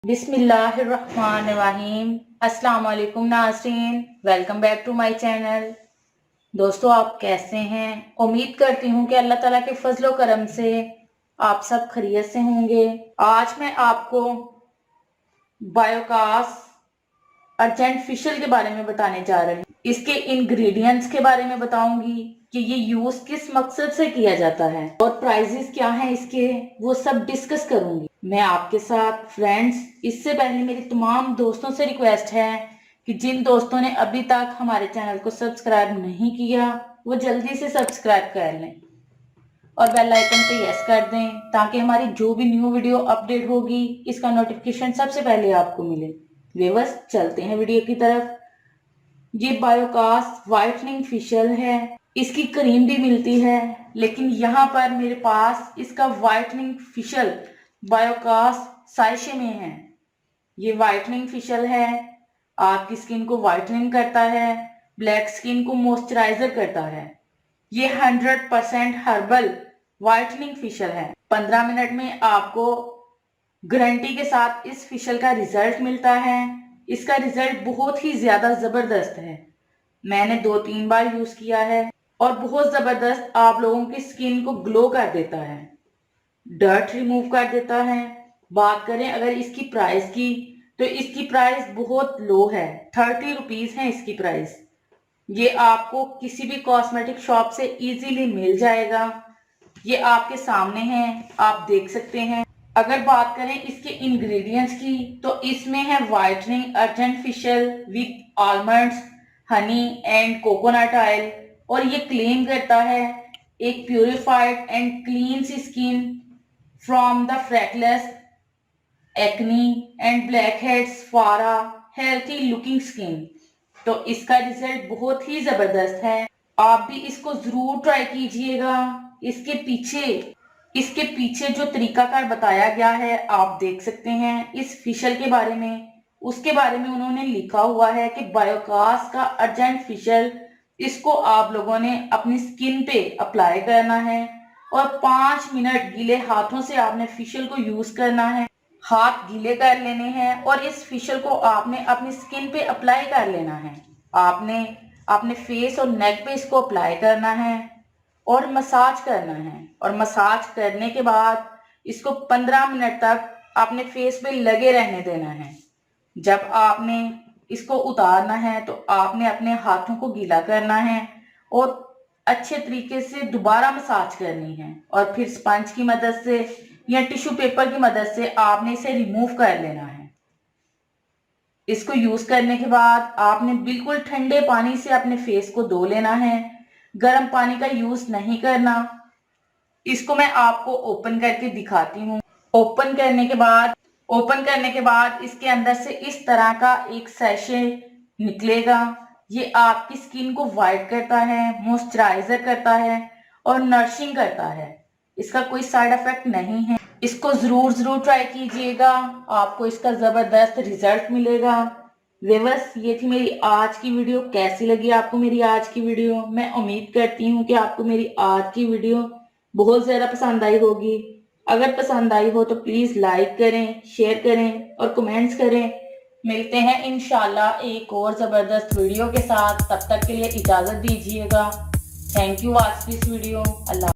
बिस्मिल्लाहिर्रहमानिर्रहीम। अस्सलाम वालेकुम नाज़रीन, welcome back to my channel. दोस्तों, आप कैसे हैं? उम्मीद करती हूँ कि अल्लाह ताला के फजलो करम से आप सब खैरियत से होंगे। आज मैं आपको बायोकास अर्जेंट फेशियल के बारे में बताने जा रही हूँ। इसके इंग्रेडिएंट्स के बारे में बताऊंगी कि ये यूज किस मकसद से किया जाता है और प्राइजेस क्या हैं इसके, वो सब डिस्कस करूंगी मैं आपके साथ। फ्रेंड्स, इससे पहले मेरी तमाम दोस्तों से रिक्वेस्ट है कि जिन दोस्तों ने अभी तक हमारे चैनल को सब्सक्राइब नहीं किया वो जल्दी से सब्सक्राइब कर लें और बेल आइकन पे यस कर दें ताकि हमारी जो भी न्यू वीडियो अपडेट होगी इसका नोटिफिकेशन सबसे पहले आपको मिले। व्यूअर्स, चलते हैं वीडियो की तरफ। ये बायोकास व्हाइटनिंग फेशियल है। इसकी क्रीम भी मिलती है, लेकिन यहाँ पर मेरे पास इसका व्हाइटनिंग फेशियल बायोकास साइशे में है। ये व्हाइटनिंग फेशियल है, आपकी स्किन को व्हाइटनिंग करता है, ब्लैक स्किन को मॉइस्चराइजर करता है। ये 100% हर्बल व्हाइटनिंग फेशियल है। 15 मिनट में आपको गारंटी के साथ इस फेशियल का रिजल्ट मिलता है। इसका रिजल्ट बहुत ही ज्यादा जबरदस्त है। मैंने 2-3 बार यूज किया है और बहुत जबरदस्त आप लोगों की स्किन को ग्लो कर देता है, डर्ट रिमूव कर देता है। बात करें अगर इसकी प्राइस की, तो इसकी प्राइस बहुत लो है, 30 रुपीज है इसकी प्राइस। ये आपको किसी भी कॉस्मेटिक शॉप से इजीली मिल जाएगा। ये आपके सामने है, आप देख सकते हैं। अगर बात करें इसके इंग्रेडिएंट्स की, तो इसमें है whitening urgent facial with almonds, honey and coconut oil. और ये क्लेम करता है एक purified and clean see skin from the freckles acne and black heads for a healthy looking skin. तो इसका रिजल्ट बहुत ही जबरदस्त है, आप भी इसको जरूर ट्राई कीजिएगा। इसके पीछे जो तरीकाकार बताया गया है आप देख सकते हैं। इस फेशियल के बारे में, उसके बारे में उन्होंने लिखा हुआ है कि बायोकास का अर्जेंट फेशियल, इसको आप लोगों ने अपनी स्किन पे अप्लाई करना है और 5 मिनट गीले हाथों से आपने फेशियल को यूज करना है। हाथ गीले कर लेने हैं और इस फेशियल को आपने अपनी स्किन पे अप्लाई कर लेना है। आपने अपने फेस और नेक पे इसको अप्लाई करना है और मसाज करना है। और मसाज करने के बाद इसको 15 मिनट तक अपने फेस पे लगे रहने देना है। जब आपने इसको उतारना है तो आपने अपने हाथों को गीला करना है और अच्छे तरीके से दोबारा मसाज करनी है और फिर स्पंज की मदद से या टिश्यू पेपर की मदद से आपने इसे रिमूव कर लेना है। इसको यूज करने के बाद आपने बिल्कुल ठंडे पानी से अपने फेस को धो लेना है, गर्म पानी का यूज नहीं करना। इसको मैं आपको ओपन करके दिखाती हूँ। ओपन करने के बाद इसके अंदर से इस तरह का एक सैशे निकलेगा। ये आपकी स्किन को व्हाइट करता है, मॉइस्चराइजर करता है और नरिशिंग करता है। इसका कोई साइड इफेक्ट नहीं है। इसको जरूर ट्राई कीजिएगा, आपको इसका जबरदस्त रिजल्ट मिलेगा। व्यूअर्स, ये थी मेरी आज की वीडियो। कैसी लगी आपको मेरी आज की वीडियो? मैं उम्मीद करती हूँ कि आपको मेरी आज की वीडियो बहुत ज्यादा पसंद आई होगी। अगर पसंद आई हो तो प्लीज लाइक करें, शेयर करें और कमेंट्स करें। मिलते हैं इंशाल्लाह एक और जबरदस्त वीडियो के साथ। तब तक के लिए इजाजत दीजिएगा। Thank you watch this video. Allah.